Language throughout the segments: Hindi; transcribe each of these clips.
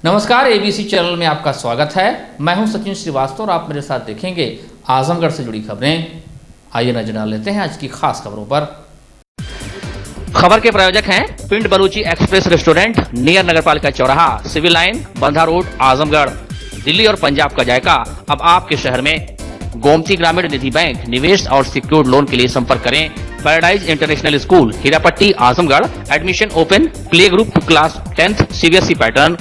नमस्कार, एबीसी चैनल में आपका स्वागत है। मैं हूं सचिन श्रीवास्तव और आप मेरे साथ देखेंगे आजमगढ़ से जुड़ी खबरें। आइए नजर डाल लेते हैं आज की खास खबरों पर। खबर के प्रायोजक हैं पिंड बलूची एक्सप्रेस रेस्टोरेंट नियर नगरपालिका चौराहा, civil line, Bandha road, Azamgarh. Delhi और पंजाब का जायका अब आपके शहर में। गोमती ग्रामीण निधि बैंक, निवेश और सिक्योर्ड लोन के लिए संपर्क करें। Paradise International School, Hirapatti, Azamgarh. Admission open. Play group to class 10th CBSE pattern.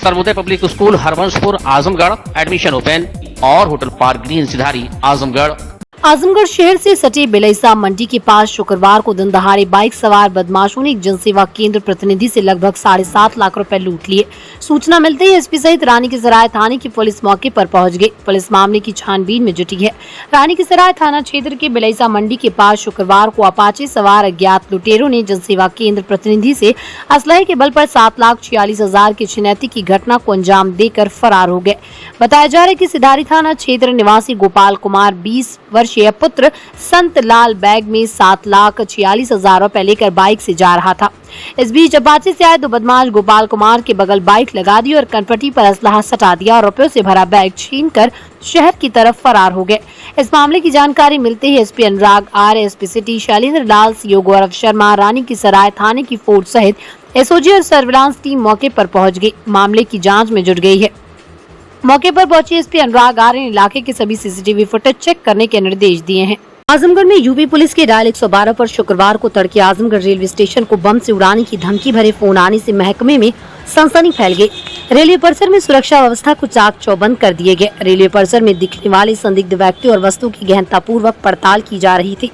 Sarvodaya Public School, Harvanshpur, Azamgarh. Admission open. और Hotel Park Green, Sidhari, Azamgarh. Azamgarh शहर से सटे बिलैसा मंडी के पास शुक्रवार को दिन दहाड़े बाइक सवार बदमाशों ने एक जनसेवा केंद्र प्रतिनिधि से लगभग 7.5 लाख रुपए लूट लिए। सूचना मिलते ही एसपी सहित रानी की सराय थाने की पुलिस मौके पर पहुंच गई। पुलिस मामले की छानबीन में जुटी है। रानी की सराय थाना क्षेत्र के बिलैसा मंडी के पास शुक्रवार को अपाचे सवार अज्ञात लुटेरों ने जनसेवा केंद्र प्रतिनिधि से असलहे के बल पर 7,46,000 की छिनैती की घटना को अंजाम देकर फरार हो गए। बताया जा रहा है कि सिधारी थाना क्षेत्र निवासी गोपाल कुमार 20 वर्षीय पुत्र संत लाल बैग में 7,46,000 रुपए लेकर बाइक से जा रहा था। इस बीच अपाचे से आए दो बदमाश गोपाल कुमार के बगल बाइक लगा दी और कनपटी पर असलहा सटा दिया और रुपयों से भरा बैग छीनकर शहर की तरफ फरार हो गए। इस मामले की जानकारी मिलते ही SP Anurag R, SP city Shailendra Lal, CO Gaurav Sharma, Rani ki Sarai थाने की फोर्स सहित एसओजी और सर्विलांस टीम मौके पर पहुंच गई। मामले की जाँच में जुट गई है। मौके पर पहुंचे एसपी अनुराग आर्य ने इलाके के सभी सीसीटीवी फुटेज चेक करने के निर्देश दिए हैं। आजमगढ़ में यूपी पुलिस के डायल 112 पर शुक्रवार को तड़के आजमगढ़ रेलवे स्टेशन को बम से उड़ाने की धमकी भरे फोन आने से महकमे में सनसनी फैल गई। रेलवे परिसर में सुरक्षा व्यवस्था को चाक चौबंद कर दिए गए। रेलवे परिसर में दिखने वाले संदिग्ध व्यक्ति और वस्तु की गहनतापूर्वक पड़ताल की जा रही थी।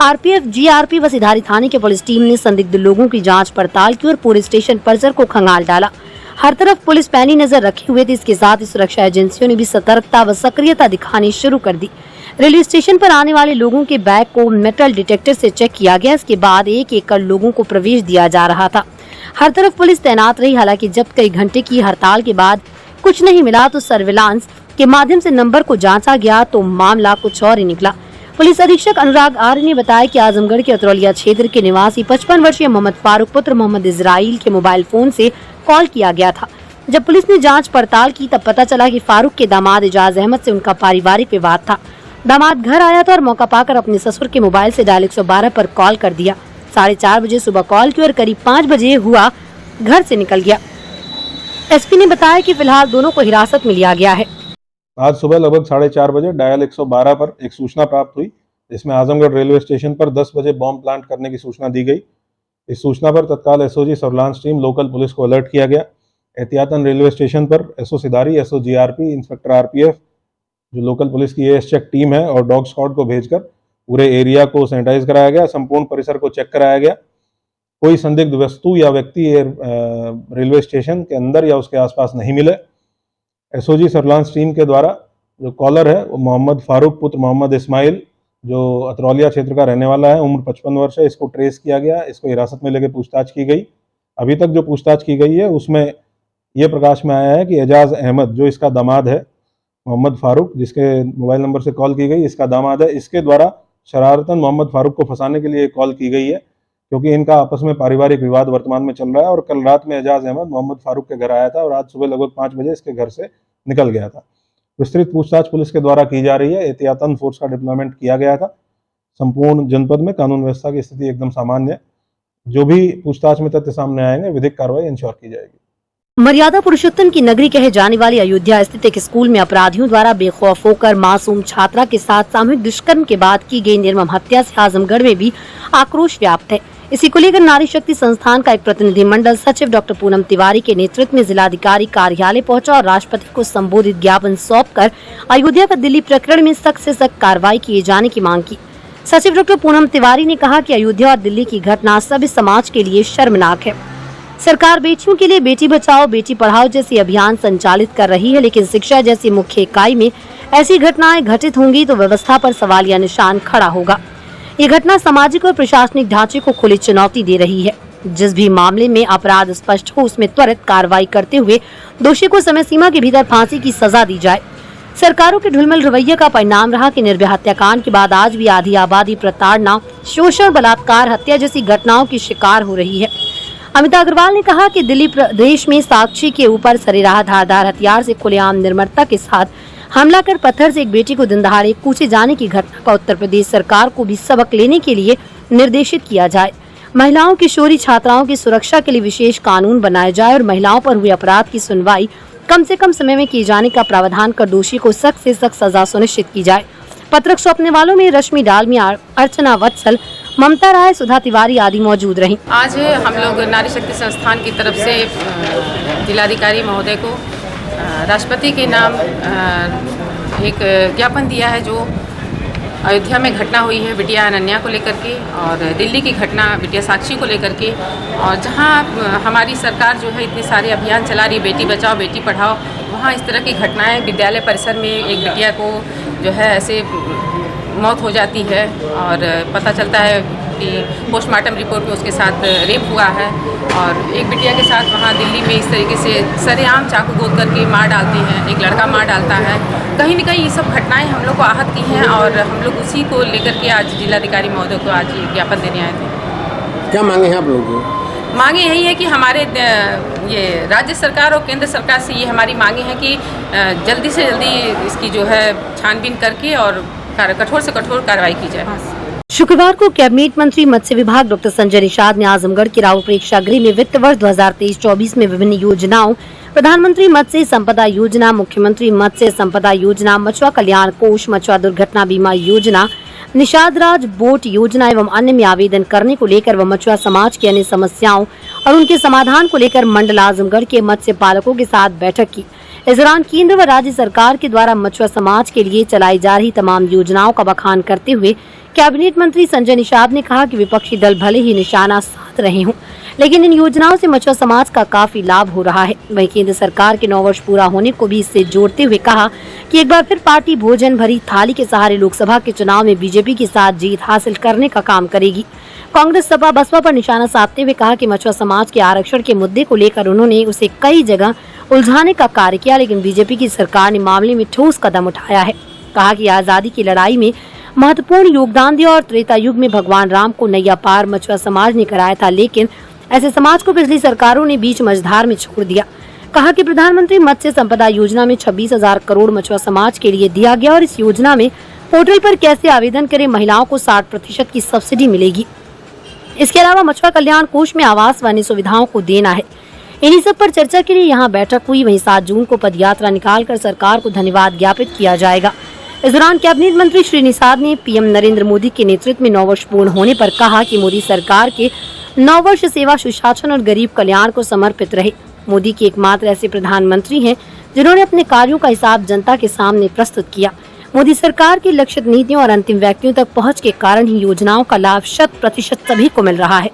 आरपीएफ, जीआरपी व सिधारी थाने की पुलिस टीम ने संदिग्ध लोगों की जाँच पड़ताल की और पूरे स्टेशन परिसर को खंगाल डाला। हर तरफ पुलिस पैनी नजर रखे हुए थी। इसके साथ ही सुरक्षा एजेंसियों ने भी सतर्कता व सक्रियता दिखानी शुरू कर दी। रेलवे स्टेशन पर आने वाले लोगों के बैग को मेटल डिटेक्टर से चेक किया गया। इसके बाद एक कर लोगों को प्रवेश दिया जा रहा था। हर तरफ पुलिस तैनात रही। हालांकि जब कई घंटे की हड़ताल के बाद कुछ नहीं मिला तो सर्विलांस के माध्यम से नंबर को जाँचा गया तो मामला कुछ और ही निकला। पुलिस अधीक्षक अनुराग आर्य ने बताया कि आजमगढ़ के अतरौलिया क्षेत्र के निवासी 55 वर्षीय मोहम्मद फारूक पुत्र मोहम्मद इजराइल के मोबाइल फोन से कॉल किया गया था। जब पुलिस ने जांच पड़ताल की तब पता चला कि फारूक के दामाद एजाज अहमद से उनका पारिवारिक विवाद था। दामाद घर आया था और मौका पाकर अपने ससुर के मोबाइल से डायल 112 पर कॉल कर दिया। 4:30 बजे सुबह कॉल की और करीब 5 बजे हुआ घर से निकल गया। एसपी ने बताया कि फिलहाल दोनों को हिरासत में लिया गया है। आज सुबह लगभग 4:30 बजे डायल 112 पर एक सूचना प्राप्त हुई, जिसमें आजमगढ़ रेलवे स्टेशन पर 10 बजे बॉम्ब प्लांट करने की सूचना दी गई। इस सूचना पर तत्काल SOG surveillance team, local police को अलर्ट किया गया। एहतियातन रेलवे स्टेशन पर एसओ सिधारी, एसओ जीआरपी, इंस्पेक्टर आरपीएफ, जो लोकल पुलिस की एएस चेक टीम है, और डॉग स्क्वाड को भेजकर पूरे एरिया को सैनिटाइज कराया गया। संपूर्ण परिसर को चेक कराया गया। कोई संदिग्ध वस्तु या व्यक्ति रेलवे स्टेशन के अंदर या उसके आसपास नहीं मिले। एसओजी सर्विलांस टीम के द्वारा जो कॉलर है वो मोहम्मद फारूक पुत्र मोहम्मद इस्माइल, जो अतरौलिया क्षेत्र का रहने वाला है, उम्र 55 वर्ष है। इसको ट्रेस किया गया। इसको हिरासत में लेकर पूछताछ की गई। अभी तक जो पूछताछ की गई है उसमें ये प्रकाश में आया है कि एजाज अहमद, जो इसका दामाद है, मोहम्मद फारूक, जिसके मोबाइल नंबर से कॉल की गई, इसका दामाद है। इसके द्वारा शरारतन मोहम्मद फारूक को फंसाने के लिए कॉल की गई है, क्योंकि इनका आपस में पारिवारिक विवाद वर्तमान में चल रहा है। और कल रात में एजाज अहमद मोहम्मद फारूक के घर आया था और आज सुबह लगभग 5 बजे इसके घर से निकल गया था। विस्तृत पूछताछ पुलिस के द्वारा की जा रही है। एहतियातन फोर्स का डिप्लॉयमेंट किया गया था। संपूर्ण जनपद में कानून व्यवस्था की स्थिति एकदम सामान्य है। जो भी पूछताछ में तथ्य सामने आएंगे, विधिक कार्रवाई इंश्योर की जाएगी। मर्यादा पुरुषोत्तम की नगरी कहे जाने वाली अयोध्या स्थित एक स्कूल में अपराधियों द्वारा बेखौफ होकर मासूम छात्रा के साथ सामूहिक दुष्कर्म के बाद की गई निर्मम हत्या से आजमगढ़ में भी आक्रोश व्याप्त है। इसी को लेकर नारी शक्ति संस्थान का एक प्रतिनिधिमंडल सचिव डॉक्टर पूनम तिवारी के नेतृत्व में जिलाधिकारी कार्यालय पहुंचा और राष्ट्रपति को संबोधित ज्ञापन सौंपकर अयोध्या का दिल्ली प्रकरण में सख्त से सख्त कार्रवाई किए जाने की मांग की। सचिव डॉक्टर पूनम तिवारी ने कहा कि अयोध्या और दिल्ली की घटना सभी समाज के लिए शर्मनाक है। सरकार बेटियों के लिए बेटी बचाओ बेटी पढ़ाओ जैसी अभियान संचालित कर रही है, लेकिन शिक्षा जैसी मुख्य इकाई में ऐसी घटनाएं घटित होंगी तो व्यवस्था पर सवालिया निशान खड़ा होगा। ये घटना सामाजिक और प्रशासनिक ढांचे को खुली चुनौती दे रही है। जिस भी मामले में अपराध स्पष्ट हो उसमें त्वरित कार्रवाई करते हुए दोषी को समय सीमा के भीतर फांसी की सजा दी जाए। सरकारों के ढुलमुल रवैये का परिणाम रहा कि निर्भया हत्याकांड के बाद आज भी आधी आबादी प्रताड़ना, शोषण, बलात्कार, हत्या जैसी घटनाओं की शिकार हो रही है। अमिता अग्रवाल ने कहा कि दिल्ली प्रदेश में साक्षी के ऊपर सरेराह धारदार हथियार से खुलेआम निर्ममता के साथ हमला कर पत्थर से एक बेटी को दिन दहाड़े कूचे जाने की घटना का उत्तर प्रदेश सरकार को भी सबक लेने के लिए निर्देशित किया जाए। महिलाओं, किशोरी छात्राओं की सुरक्षा के लिए विशेष कानून बनाया जाए और महिलाओं पर हुए अपराध की सुनवाई कम से कम समय में किए जाने का प्रावधान कर दोषी को सख्त से सख्त सजा सुनिश्चित की जाए। पत्रक सौंपने वालों में रश्मि डालमी, अर्चना वत्सल, ममता राय, सुधा तिवारी आदि मौजूद रहीं। आज हम लोग नारी शक्ति संस्थान की तरफ से जिलाधिकारी महोदय को राष्ट्रपति के नाम एक ज्ञापन दिया है, जो अयोध्या में घटना हुई है बिटिया अनन्या को लेकर के और दिल्ली की घटना बिटिया साक्षी को लेकर के, और जहां हमारी सरकार जो है इतने सारे अभियान चला रही है, बेटी बचाओ बेटी पढ़ाओ, वहां इस तरह की घटनाएं विद्यालय परिसर में एक बिटिया को जो है ऐसे मौत हो जाती है और पता चलता है कि पोस्टमार्टम रिपोर्ट में उसके साथ रेप हुआ है, और एक बिटिया के साथ वहाँ दिल्ली में इस तरीके से सरेआम चाकू गोद करके मार डालते हैं, एक लड़का मार डालता है। कहीं न कहीं ये सब घटनाएं हम लोग को आहत की हैं और हम लोग उसी को लेकर के आज जिलाधिकारी महोदय को आज ज्ञापन देने आए थे। क्या मांगे हैं आप लोगों की? मांगे यही है कि हमारे ये राज्य सरकार और केंद्र सरकार से ये हमारी मांगे हैं कि जल्दी से जल्दी इसकी जो है छानबीन करके और कठोर से कठोर कार्रवाई की जाए। शुक्रवार को कैबिनेट मंत्री मत्स्य विभाग डॉक्टर संजय निषाद ने आजमगढ़ के राहुल प्रेक्षागृह में वित्त वर्ष 2023-24 में विभिन्न योजनाओं, प्रधानमंत्री मत्स्य संपदा योजना, मुख्यमंत्री मत्स्य संपदा योजना, मछुआ कल्याण कोष, मछुआ दुर्घटना बीमा योजना, निषाद राज बोट योजना एवं अन्य में आवेदन करने को लेकर व मछुआ समाज की अन्य समस्याओं और उनके समाधान को लेकर मंडल आजमगढ़ के मत्स्य पालकों के साथ बैठक की। इस दौरान केंद्र व राज्य सरकार के द्वारा मछुआ समाज के लिए चलाई जा रही तमाम योजनाओं का बखान करते हुए कैबिनेट मंत्री संजय निषाद ने कहा कि विपक्षी दल भले ही निशाना साध रहे हों, लेकिन इन योजनाओं से मछुआ समाज का काफी लाभ हो रहा है। वहीं केंद्र सरकार के 9 वर्ष पूरा होने को भी इससे जोड़ते हुए कहा कि एक बार फिर पार्टी भोजन भरी थाली के सहारे लोकसभा के चुनाव में बीजेपी के साथ जीत हासिल करने का काम करेगी। कांग्रेस, सपा, बसपा पर निशाना साधते हुए कहा कि मछुआ समाज के आरक्षण के मुद्दे को लेकर उन्होंने उसे कई जगह उलझाने का कार्य किया, लेकिन बीजेपी की सरकार ने मामले में ठोस कदम उठाया है। कहा कि आजादी की लड़ाई में महत्वपूर्ण योगदान दिया और त्रेता युग में भगवान राम को नैया पार मछुआ समाज ने कराया था, लेकिन ऐसे समाज को पिछली सरकारों ने बीच मझधार में छोड़ दिया। कहा कि प्रधानमंत्री मत्स्य संपदा योजना में 26,000 करोड़ मछुआ समाज के लिए दिया गया और इस योजना में पोर्टल पर कैसे आवेदन करें, महिलाओं को 60% की सब्सिडी मिलेगी। इसके अलावा मछुआ कल्याण कोष में आवास व अन्य सुविधाओं को देना है। इन्हीं सब पर चर्चा के लिए यहाँ बैठक हुई। वहीं 7 जून को पदयात्रा निकालकर सरकार को धन्यवाद ज्ञापित किया जाएगा। इस दौरान कैबिनेट मंत्री श्री निषाद ने पीएम नरेंद्र मोदी के नेतृत्व में 9 वर्ष पूर्ण होने पर कहा कि मोदी सरकार के 9 वर्ष सेवा, सुशासन और गरीब कल्याण को समर्पित रहे। मोदी के एकमात्र ऐसे प्रधानमंत्री हैं जिन्होंने अपने कार्यों का हिसाब जनता के सामने प्रस्तुत किया। मोदी सरकार की लक्षित नीतियों और अंतिम व्यक्तियों तक पहुंच के कारण ही योजनाओं का लाभ 100% सभी को मिल रहा है।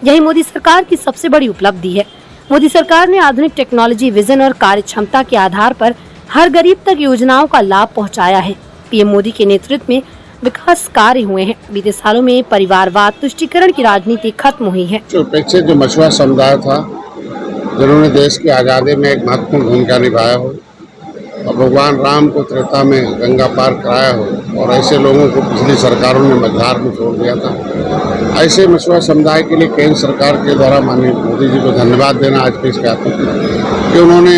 यही मोदी सरकार की सबसे बड़ी उपलब्धि है। मोदी सरकार ने आधुनिक टेक्नोलॉजी, विजन और कार्य क्षमता के आधार पर हर गरीब तक योजनाओं का लाभ पहुंचाया है। पीएम मोदी के नेतृत्व में विकास कार्य हुए हैं। बीते सालों में परिवारवाद, तुष्टीकरण की राजनीति खत्म हुई है। अपेक्षित जो मछुआ समुदाय था, जिन्होंने देश की आज़ादी में एक महत्वपूर्ण भूमिका निभाया हो और भगवान राम को त्रेता में गंगा पार कराया हो, और ऐसे लोगों को पिछली सरकारों ने मझधार में छोड़ दिया था। ऐसे मछुआ समुदाय के लिए केंद्र सरकार के द्वारा माननीय मोदी जी को धन्यवाद देना आज के इस ज्ञापन कि उन्होंने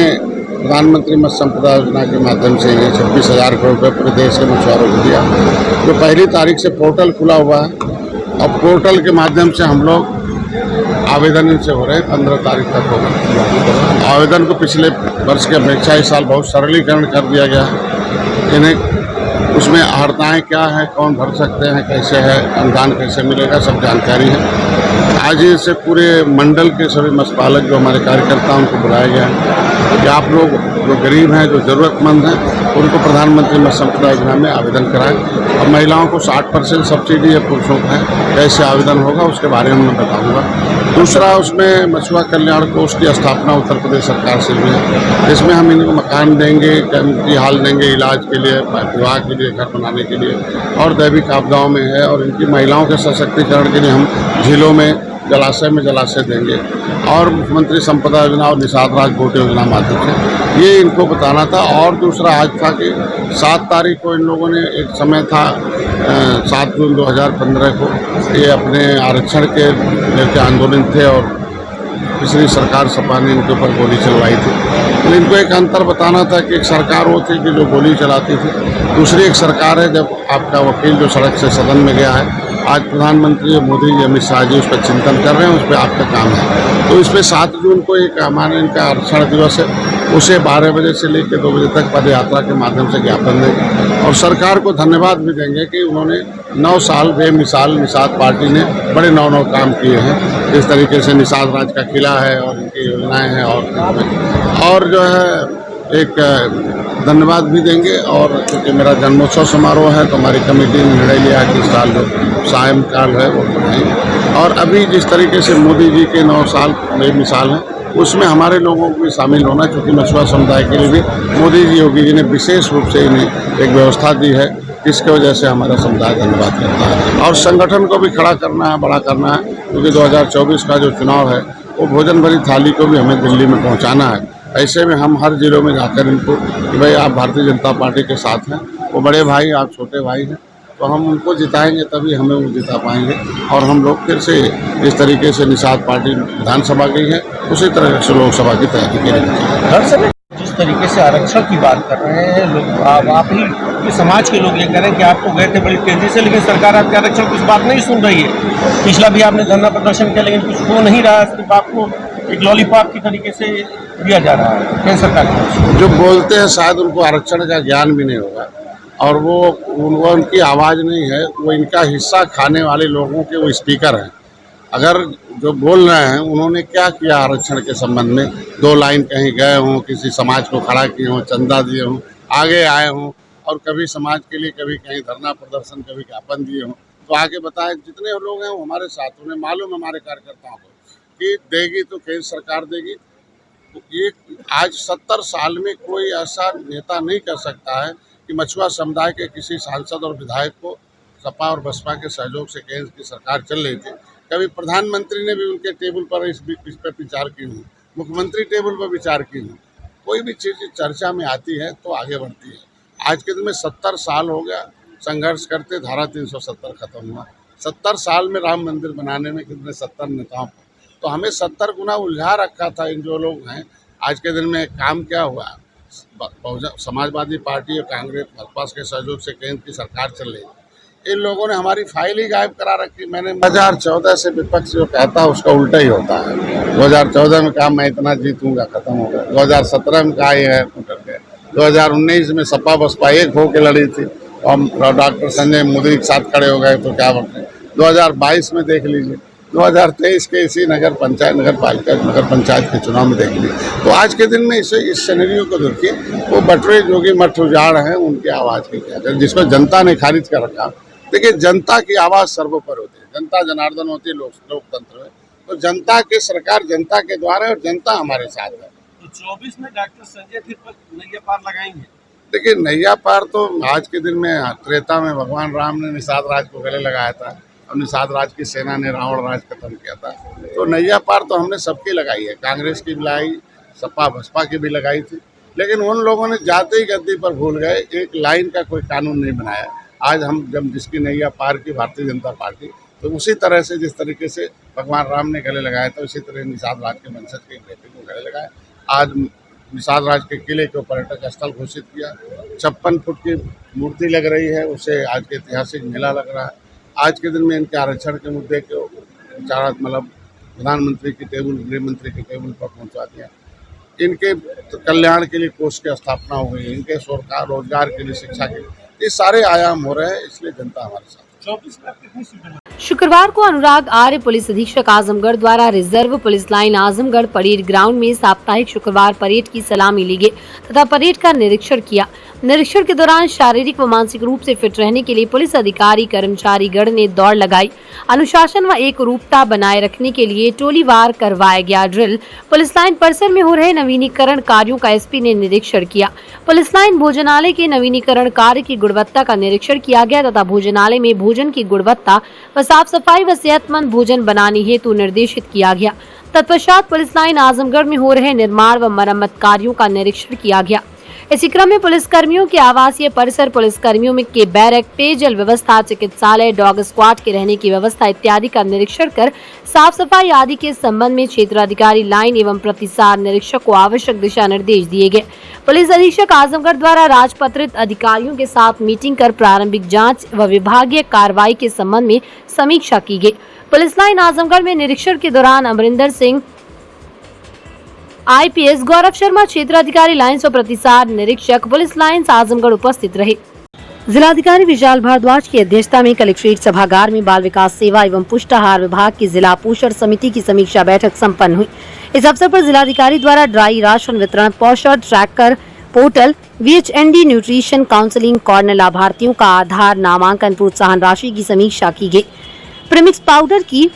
प्रधानमंत्री मत्स्य संपदा योजना के माध्यम से ये 26,000 करोड़ रुपये पूरे देश के मछुआरों को दिया। जो 1 तारीख से पोर्टल खुला हुआ है और पोर्टल के माध्यम से हम लोग आवेदन इनसे हो रहे हैं। 15 तारीख तक होगा आवेदन को। पिछले वर्ष की अपेक्षा इस साल बहुत सरलीकरण कर दिया गया है। इन्हें उसमें अर्हताएँ क्या है, कौन भर सकते हैं, कैसे है, अनुदान कैसे मिलेगा, सब जानकारी है। आज से पूरे मंडल के सभी मत्स्य पालक जो हमारे कार्यकर्ता उनको बुलाया गया है कि आप लोग जो गरीब हैं, जो ज़रूरतमंद हैं, उनको प्रधानमंत्री मत्स्य संपदा योजना में आवेदन कराएं। और महिलाओं को 60% सब्सिडी है, पुरुषों को है। कैसे आवेदन होगा उसके बारे में मैं बताऊँगा। दूसरा, उसमें मछुआ कल्याण कोष की स्थापना उत्तर प्रदेश सरकार से हुई है। इसमें हम इनको मकान देंगे, कीमती हाल देंगे, इलाज के लिए, विवाह के लिए, घर बनाने के लिए, और दैविक आपदाओं में है। और इनकी महिलाओं के सशक्तिकरण के लिए हम झीलों में जलाशय देंगे, और मुख्यमंत्री संपदा योजना और निषाद राज बोट योजना माध्यम से ये इनको बताना था। और दूसरा आज था कि 7 तारीख को इन लोगों ने, एक समय था 7 जून 2015 को, ये अपने आरक्षण के लेकर आंदोलन थे और पिछली सरकार सपा ने इनके ऊपर गोली चलवाई थी। तो इनको एक अंतर बताना था कि एक सरकार वो थी कि जो गोली चलाती थी, दूसरी एक सरकार है जब आपका वकील जो सड़क से सदन में गया है। आज प्रधानमंत्री मोदी जी, अमित शाह जी उस पर चिंतन कर रहे हैं, उस पर आपका काम है। तो इस पर 7 जून को एक हमारे इनका आरक्षण दिवस है, उसे 12 बजे से लेकर 2 बजे तक पद यात्रा के माध्यम से ज्ञापन देंगे और सरकार को धन्यवाद भी देंगे कि उन्होंने 9 साल बेमिसाल निषाद पार्टी ने बड़े नौ काम किए हैं। जिस तरीके से निषाद राज का किला है और इनकी योजनाएं हैं और जो है एक धन्यवाद भी देंगे। और क्योंकि मेरा जन्मोत्सव समारोह है तो हमारी कमेटी ने निर्णय लिया कि इस साल जो सायंकाल है वो बनाएंगे। और अभी जिस तरीके से मोदी जी के 9 साल बेमिसाल हैं, उसमें हमारे लोगों को भी शामिल होना, क्योंकि मछुआ समुदाय के लिए भी मोदी जी, योगी जी ने विशेष रूप से इन्हें एक व्यवस्था दी है, जिसकी वजह से हमारा समुदाय धन्यवाद करता है। और संगठन को भी खड़ा करना है, बड़ा करना है, क्योंकि 2024 का जो चुनाव है वो भोजन भरी थाली को भी हमें दिल्ली में पहुंचाना है। ऐसे में हम हर जिलों में जाकर इनको कि भाई आप भारतीय जनता पार्टी के साथ हैं, वो बड़े भाई, आप छोटे भाई हैं, तो हम उनको जिताएंगे तभी हमें वो जिता पाएंगे। और हम लोग फिर से जिस तरीके से निषाद पार्टी विधानसभा गई है, उसी तरह से लोकसभा की तैयारी करेंगे। जिस तरीके से आरक्षण की बात कर रहे हैं लोग, आप ही कि समाज के लोग ये कह रहे हैं कि आप तो गए थे बड़ी तेजी से, लेकिन सरकार आपके आरक्षण की इस बात नहीं सुन रही है। पिछला भी आपने धरना प्रदर्शन किया, लेकिन कुछ हो नहीं रहा, सिर्फ आपको एक लॉलीपॉप की तरीके से दिया जा रहा है केंद्र सरकार की। जो बोलते हैं शायद उनको आरक्षण का ज्ञान भी नहीं होगा और वो उनकी आवाज़ नहीं है, वो इनका हिस्सा खाने वाले लोगों के वो स्पीकर हैं। अगर जो बोल रहे हैं उन्होंने क्या किया आरक्षण के संबंध में, 2 लाइन कहीं गए हों, किसी समाज को खड़ा किए हों, चंदा दिए हों, आगे आए हों और कभी समाज के लिए कभी कहीं धरना प्रदर्शन, कभी ज्ञापन दिए हों, तो आगे बताएं। जितने लोग हैं वो हमारे साथ, उन्हें मालूम हमारे कार्यकर्ताओं को कि देगी तो केंद्र सरकार देगी। तो ये आज 70 साल में कोई ऐसा नेता नहीं कर सकता है कि मछुआ समुदाय के किसी सांसद और विधायक को सपा और बसपा के सहयोग से केंद्र की सरकार चल रही थी। कभी प्रधानमंत्री ने भी उनके टेबल पर इस पर विचार की हूँ, मुख्यमंत्री टेबल पर विचार की हूँ। कोई भी चीज़ चर्चा में आती है तो आगे बढ़ती है। आज के दिन में 70 साल हो गया संघर्ष करते, धारा 370 खत्म हुआ। 70 साल में राम मंदिर बनाने में कितने 70 नेताओं को, तो हमें 70 गुना उलझा रखा था इन जो लोग हैं। आज के दिन में काम क्या हुआ, समाजवादी पार्टी और कांग्रेस भाजपा के सहयोग से केंद्र की सरकार चल रही है। इन लोगों ने हमारी फाइल ही गायब करा रखी। मैंने 2014 से विपक्ष जो कहता है उसका उल्टा ही होता है। 2014 में कहा मैं इतना जीतूंगा, खत्म हो गया। 2017 में कहा ये है, उतर गए। 2019 में सपा बसपा एक होकर लड़ी थी और डॉक्टर संजय मोदी के साथ खड़े हो गए, तो क्या बोलते। 2022 में देख लीजिए, 2023 के इसी नगर पंचायत के चुनाव में देख लीजिए। तो आज के दिन में इस सिनेरियो को देखिए, वो बटुए जोगी मठ उजाड़ हैं, उनकी आवाज़ की क्या करें, जिसको जनता ने खारिज कर रखा। देखिए जनता की आवाज़ सर्वोपरि होती है, जनता जनार्दन होती है लोकतंत्र में। तो जनता की सरकार जनता के द्वारा है और जनता हमारे साथ है। तो 24 में डॉक्टर संजय फिर नैया पार लगाएंगे। देखिए नैया पार तो आज के दिन में त्रेता में भगवान राम ने निषाद राज को गले लगाया था और निषाद राज की सेना ने रावण राज खत्म किया था। तो नैया पार तो हमने सबकी लगाई है, कांग्रेस की भी लगाई, सपा बसपा की भी लगाई थी। लेकिन उन लोगों ने जाते ही गद्दी पर भूल गए, एक लाइन का कोई कानून नहीं बनाया। आज हम जब जिसकी नैया पार की भारतीय जनता पार्टी, तो उसी तरह से जिस तरीके से भगवान राम ने गले लगाया था, उसी तरह निषाद राज के वंशज के बेटे को गले लगाया। आज निषाद राज के किले को पर्यटक स्थल घोषित किया। 56 फुट की मूर्ति लग रही है, उसे आज के ऐतिहासिक मेला लग रहा है। आज के दिन में इनके आरक्षण के मुद्दे को विचार मतलब प्रधानमंत्री की टेबल, गृह मंत्री की टेबल पर पहुंचा दिया। इनके कल्याण के लिए कोष की स्थापना हो गई, इनके सरकार रोजगार के लिए, शिक्षा के लिए, ये सारे आयाम हो रहे हैं। इसलिए जनता हमारे साथ। 24 में कितनी सीटें? शुक्रवार को अनुराग आर्य पुलिस अधीक्षक आजमगढ़ द्वारा reserve police line Azamgarh parade ground में साप्ताहिक शुक्रवार परेड की सलामी ली गई तथा परेड का निरीक्षण किया। निरीक्षण के दौरान शारीरिक व मानसिक रूप से फिट रहने के लिए पुलिस अधिकारी कर्मचारी गण ने दौड़ लगाई। अनुशासन व एक रूपता बनाए रखने के लिए टोलीवार करवाया गया ड्रिल। पुलिस लाइन परिसर में हो रहे नवीनीकरण कार्यों का एसपी ने निरीक्षण किया। पुलिस लाइन भोजनालय के नवीनीकरण कार्य की गुणवत्ता का निरीक्षण किया गया तथा भोजनालय में भोजन की गुणवत्ता व साफ सफाई व सेहतमंद भोजन बनाने हेतु निर्देशित किया गया। तत्पश्चात पुलिस लाइन आजमगढ़ में हो रहे निर्माण व मरम्मत कार्यों का निरीक्षण किया गया। इसी क्रम में पुलिसकर्मियों के आवासीय परिसर, पुलिसकर्मियों में के बैरक, पेयजल व्यवस्था, चिकित्सालय, डॉग स्क्वाड के रहने की व्यवस्था इत्यादि का निरीक्षण कर साफ सफाई आदि के संबंध में क्षेत्राधिकारी लाइन एवं प्रतिसार निरीक्षक को आवश्यक दिशा निर्देश दिए गए। पुलिस अधीक्षक आजमगढ़ द्वारा राजपत्रित अधिकारियों के साथ मीटिंग कर प्रारंभिक जाँच व विभागीय कार्रवाई के संबंध में समीक्षा की गई। पुलिस लाइन आजमगढ़ में निरीक्षण के दौरान अमरिंदर सिंह IPS, गौरव शर्मा क्षेत्राधिकारी लाइन्स व प्रतिसार निरीक्षक पुलिस लाइन्स आजमगढ़ उपस्थित रहे। जिलाधिकारी विशाल भारद्वाज की अध्यक्षता में कलेक्ट्रेट सभागार में बाल विकास सेवा एवं पुष्टाहार विभाग की जिला पोषण समिति की समीक्षा बैठक संपन्न हुई। इस अवसर पर जिलाधिकारी द्वारा ड्राई राशन वितरण, पोषण tracker portal, VHND nutrition counselling corner, लाभार्थियों का आधार नामांकन, प्रोत्साहन राशि की समीक्षा की गई। प्रीमिक्स पाउडर की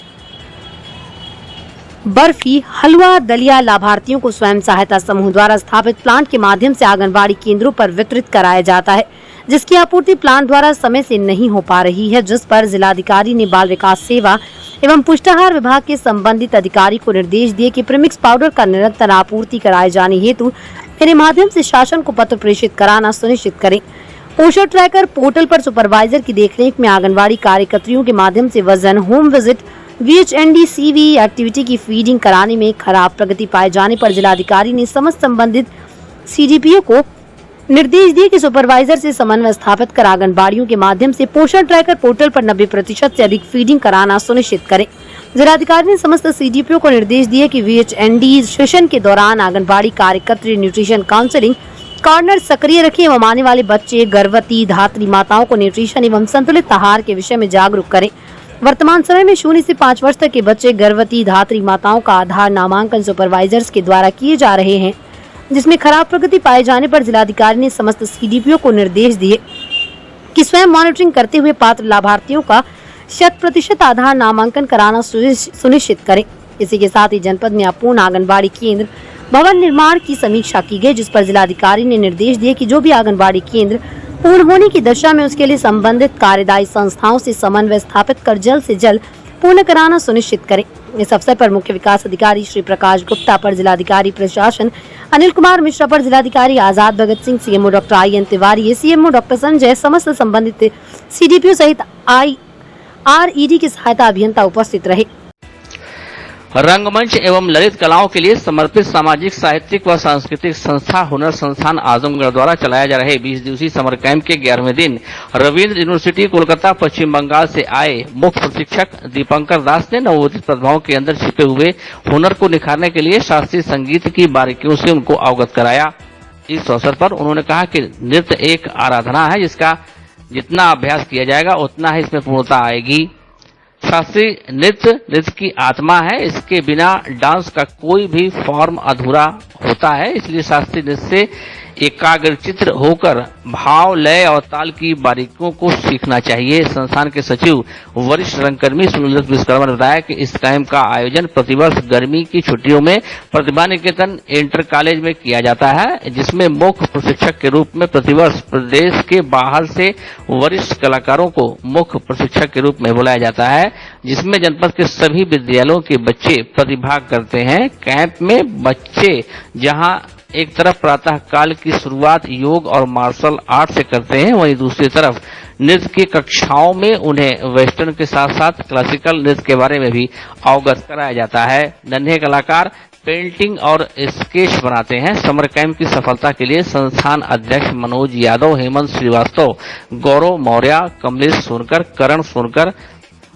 बर्फी, हलवा, दलिया लाभार्थियों को स्वयं सहायता समूह द्वारा स्थापित प्लांट के माध्यम से आंगनबाड़ी केंद्रों पर वितरित कराया जाता है, जिसकी आपूर्ति प्लांट द्वारा समय से नहीं हो पा रही है, जिस पर जिलाधिकारी ने बाल विकास सेवा एवं पुष्टाहार विभाग के संबंधित अधिकारी को निर्देश दिए कि प्रीमिक्स पाउडर का निरंतर आपूर्ति कराए जाने हेतु मेरे माध्यम से शासन को पत्र प्रेषित कराना सुनिश्चित करें। पोषण ट्रैकर पोर्टल पर सुपरवाइजर की देखरेख में आंगनबाड़ी कार्यकर्तियों के माध्यम से वजन, home visit, VHND CV activity की फीडिंग कराने में खराब प्रगति पाए जाने पर जिलाधिकारी ने समस्त संबंधित CDPO को निर्देश दिए कि सुपरवाइजर से समन्वय स्थापित कर आंगनबाड़ियों के माध्यम से पोषण ट्रैकर पोर्टल पर 90% से अधिक फीडिंग कराना सुनिश्चित करें। जिलाधिकारी ने समस्त CDPO को निर्देश दिए कि VHND सेशन के दौरान आंगनबाड़ी कार्यकर्त्री न्यूट्रिशन काउंसलिंग कॉर्नर सक्रिय रखें एवं आने वाले बच्चे, गर्भवती, धात्री माताओं को न्यूट्रिशन एवं संतुलित आहार के विषय में जागरूक करें। वर्तमान समय में 0 से 5 वर्ष तक के बच्चे, गर्भवती, धात्री माताओं का आधार नामांकन सुपरवाइजर्स के द्वारा किए जा रहे हैं, जिसमें खराब प्रगति पाए जाने पर जिलाधिकारी ने समस्त CDPO को निर्देश दिए कि स्वयं मॉनिटरिंग करते हुए पात्र लाभार्थियों का 100% आधार नामांकन कराना सुनिश्चित करें। इसी के साथ ही जनपद में अपूर्ण आंगनबाड़ी केंद्र भवन निर्माण की समीक्षा की गई, जिस पर जिलाधिकारी ने निर्देश दिए कि जो भी आंगनबाड़ी केंद्र पूर्ण होने की दशा में उसके लिए संबंधित कार्यदायी संस्थाओं से समन्वय स्थापित कर जल्द से जल्द पूर्ण कराना सुनिश्चित करें। इस अवसर पर मुख्य विकास अधिकारी श्री प्रकाश गुप्ता, पर जिलाधिकारी प्रशासन अनिल कुमार मिश्रा, पर जिलाधिकारी Azad Bhagat Singh, CMO doctor IN Tiwari, CMO doctor Sanjay, समस्त संबंधित CDPO सहित RED के सहायता अभियंता उपस्थित रहे। रंगमंच एवं ललित कलाओं के लिए समर्पित सामाजिक, साहित्यिक व सांस्कृतिक संस्था हुनर संस्थान आजमगढ़ द्वारा चलाया जा रहे 20 दिवसीय समर कैंप के 11वें दिन रविंद्र यूनिवर्सिटी कोलकाता, पश्चिम बंगाल से आए मुख्य प्रशिक्षक दीपंकर दास ने नवोदित प्रतिभाओं के अंदर छिपे हुए हुनर को निखारने के लिए शास्त्रीय संगीत की बारीकियों से उनको अवगत कराया। इस अवसर पर उन्होंने कहा कि नृत्य एक आराधना है, जिसका जितना अभ्यास किया जाएगा उतना ही इसमें पूर्णता आएगी। शास्त्रीय नृत्य की आत्मा है, इसके बिना डांस का कोई भी फॉर्म अधूरा होता है। इसलिए शास्त्रीय नृत्य से एकाग्रचित्त होकर भाव, लय और ताल की बारीकियों को सीखना चाहिए। संस्थान के सचिव वरिष्ठ रंगकर्मी सुनील विश्वकर्मा ने बताया कि इस कैंप का आयोजन प्रतिवर्ष गर्मी की छुट्टियों में प्रतिभा निकेतन इंटर कॉलेज में किया जाता है, जिसमें मुख्य प्रशिक्षक के रूप में प्रतिवर्ष प्रदेश के बाहर से वरिष्ठ कलाकारों को मुख्य प्रशिक्षक के रूप में बुलाया जाता है, जिसमें जनपद के सभी विद्यालयों के बच्चे प्रतिभाग करते हैं। कैंप में बच्चे जहां एक तरफ प्रातः काल की शुरुआत योग और मार्शल आर्ट से करते हैं, वहीं दूसरी तरफ नृत्य की कक्षाओं में उन्हें वेस्टर्न के साथ साथ क्लासिकल नृत्य के बारे में भी अवगत कराया जाता है। नन्हे कलाकार पेंटिंग और स्केच बनाते हैं। समर कैंप की सफलता के लिए संस्थान अध्यक्ष मनोज यादव, हेमंत श्रीवास्तव, गौरव मौर्य, कमलेश सोनकर, करण सोनकर,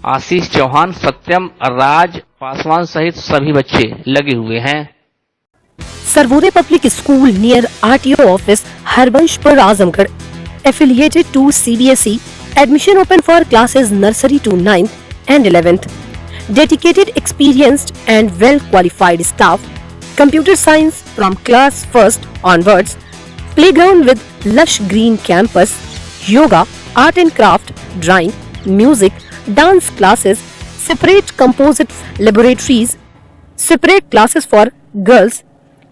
आशीष चौहान, सत्यम राज पासवान सहित सभी बच्चे लगे हुए हैं। Sarvodaya Public school near RTO office, Harbanshpur, Azamgarh, affiliated to CBSE. Admission open for classes nursery to 9th and 11th. Dedicated, experienced and well qualified staff. Computer science from class 1st onwards. Playground with lush green campus. Yoga, art and craft, drawing, music, dance classes. Separate composite laboratories. Separate classes for girls.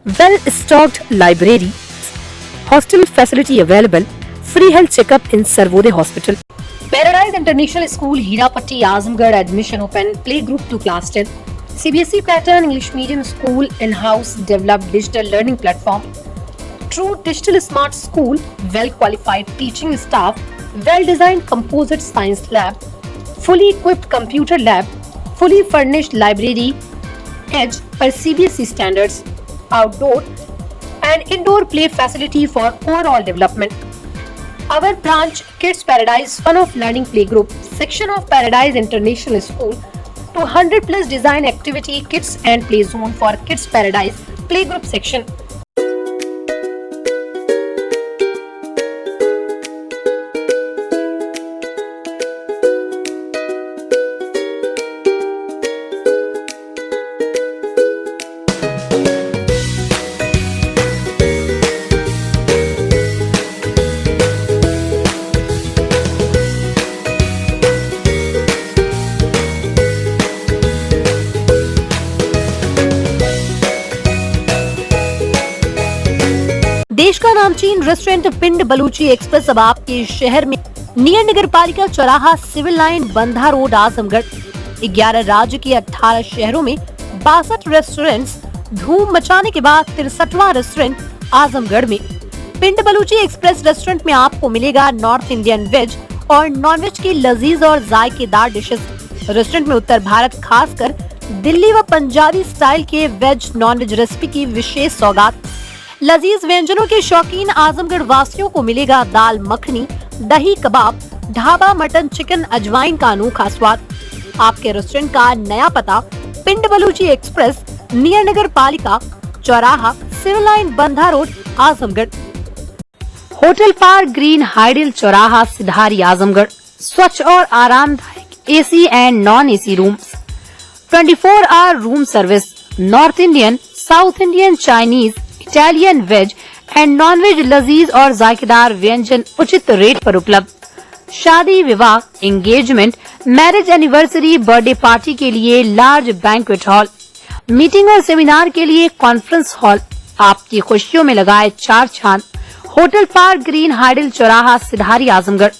Well-stocked library, hostel facility available, free health checkup in Sarvodaya Hospital. Paradise International School, Hirapatti, Azamgarh, admission open, play group to class 10. CBSE pattern English medium school, in-house developed digital learning platform. true digital smart school, well-qualified teaching staff, well-designed composite science lab, fully equipped computer lab, fully furnished library, edge per CBSE standards, outdoor and indoor play facility for overall development. Our branch Kids Paradise Fun of Learning Playgroup, section of Paradise International School, 200 plus design activity kits and play zone for Kids Paradise Playgroup section. देश का नामचीन रेस्टोरेंट पिंड बलूची एक्सप्रेस अब आपके शहर में नियर नगर पालिका चौराहा, civil line, Bandha road, Azamgarh. 11 राज्य के 18 शहरों में 62 रेस्टोरेंट्स। धूम मचाने के बाद 63वां रेस्टोरेंट आजमगढ़ में। पिंड बलूची एक्सप्रेस रेस्टोरेंट में आपको मिलेगा नॉर्थ इंडियन वेज और नॉन वेज की लजीज और जायकेदार डिशेस। रेस्टोरेंट में उत्तर भारत, खासकर दिल्ली व पंजाबी स्टाइल के वेज नॉन वेज रेसिपी की विशेष सौगात। लजीज व्यंजनों के शौकीन आजमगढ़ वासियों को मिलेगा दाल मखनी, दही कबाब, ढाबा मटन, चिकन, अजवाइन का अनोखा स्वाद। आपके रेस्टोरेंट का नया पता पिंड बलूची एक्सप्रेस, नियर नगर पालिका चौराहा, civil line, Bandha road, Azamgarh. Hotel Park Green hydel चौराहा, सिधारी, आजमगढ़। स्वच्छ और आरामदायक AC and non AC rooms, 24 hour room service, North Indian, South Indian, Chinese, Italian, veg and non veg लजीज और जायकेदार व्यंजन उचित रेट पर उपलब्ध। शादी, विवाह, engagement, marriage anniversary, birthday party के लिए लार्ज बैंक्वेट हॉल, मीटिंग और सेमिनार के लिए कॉन्फ्रेंस हॉल। आपकी खुशियों में लगाए 4 चांद। होटल पार्क ग्रीन हाइडल चौराहा, सिधारी, आजमगढ़।